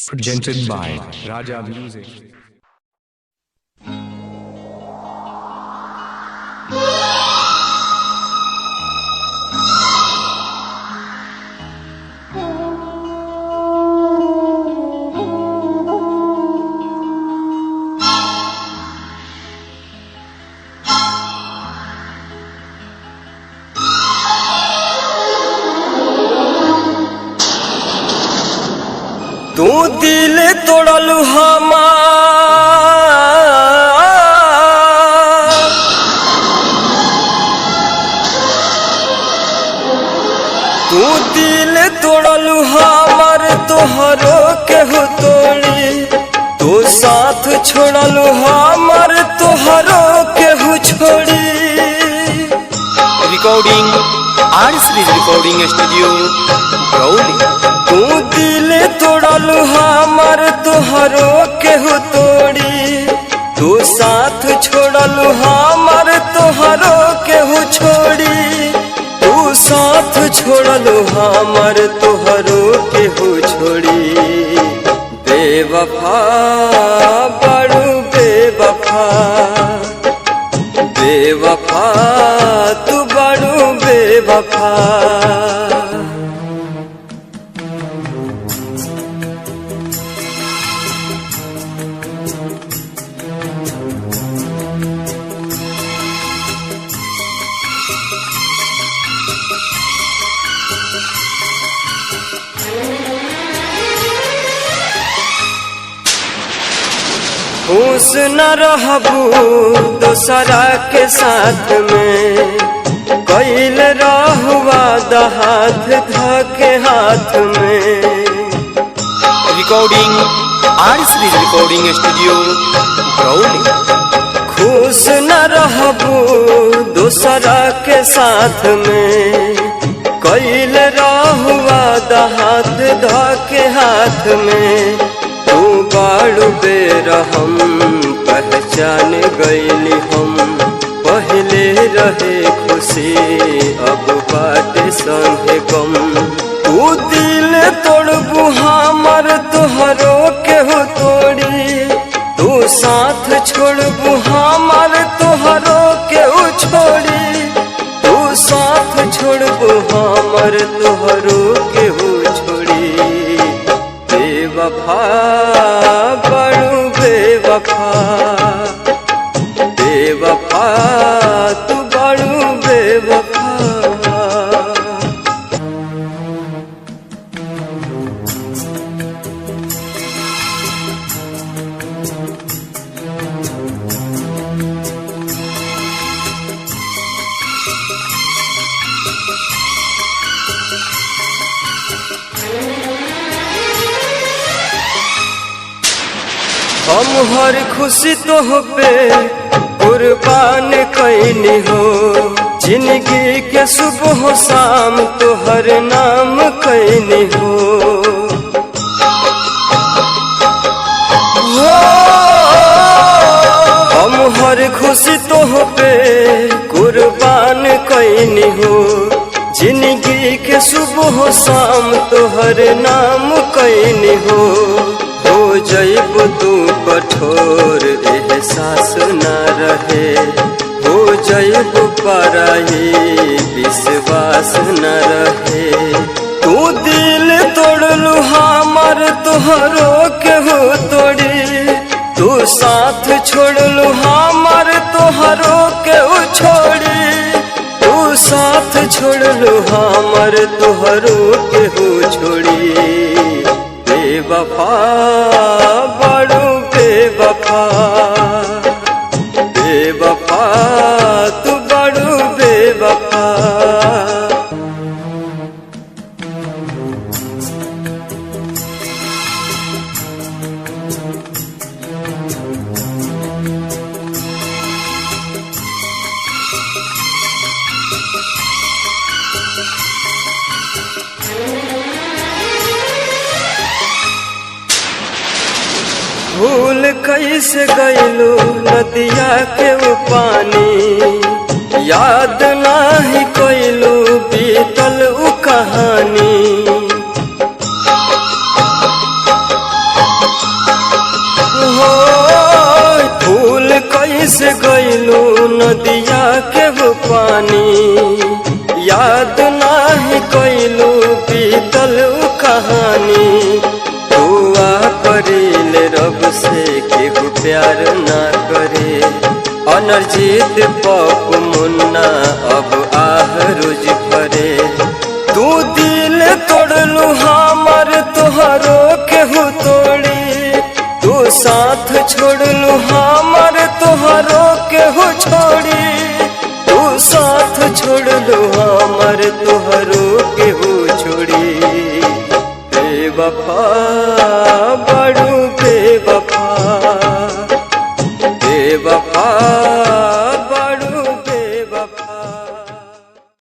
Presented by Raja Music. तू दिल तोड़लू हमार, तू दिल तोड़लू हमार, तोहरो केहू तोड़ी, तू साथ छोड़लू हमार, तोहरो केहू छोड़ी। Recording RCs recording studio Barauli. तू दिल तोड़लू हमार, तोहरो केहू तोड़ी, तू साथ छोड़लू हमार, तोहरो केहू छोड़ी, तू साथ छोड़लू हमार, तोहरो केहू छोड़ी। बेवफा बड़ू बेवफा, बेवफा तू बड़ू बेवफा। खुश न रहबू दोसरा के साथ में, कैल रहुआ हाथ धके हाथ में। Recording RCs recording studio Barauli. खुश न रहबू दोसरा के साथ में, कैल रहुआ हाथ धके हाथ में। तू बाड़ू बेरहम पहचान गईली हम, पहले रहे खुशी अब बाटे संगे गम। तू दिल तोड़बू हमार, तोहरो केहू तोड़ी, तू साथ छोड़बू हमार, तोहरो केहू छोड़ी, तू साथ छोड़बू हमार, तोहरो केहू छोड़ी। बेवफा बड़ू बेवफा, बेवफा तू बड़ू बेवफा। हम हर खुशी तो पे कुर्बान कैनी हो, जिंदगी के सुबह शाम तो हर नाम कैनी हो। हम हर खुशी तो पे कुर्बान कैनी हो, जिंदगी के सुबह शाम तो हर नाम कैनी हो। हो जैब तू कठोर एहसास न रहे, हो जैब पराई विश्वास न रहे। तू दिल तोड़लू हमार, तोहरो केहू तोड़ी, तू साथ छोड़लू हमार, तोहरो केहू छोड़ी, तू साथ छोड़लू हमार, तोहरो केहू छोड़ी। बेवफा बड़ू बेवफा, बेवफा तू बड़ू बेवफा। भूल कैसे गईलू नदिया के वो पानी, याद नाही कैलू बीतल उ कहानी। कैसे गइलू नदिया के वो पानी, याद नाही कइलू बीतल कहानी। दुआ करिले रब से केहू प्यार ना करे, अनरजीत पप मुन्ना अब आह रोज भरे। तू दिल तोड़लू हमर तोहरो केहू तोड़ी, तू साथ छोड़लू हमर तोहरो केहू छोड़ी। तू साथ छोड़लू हमर तोहरो केहू छोड़ी। बेवफा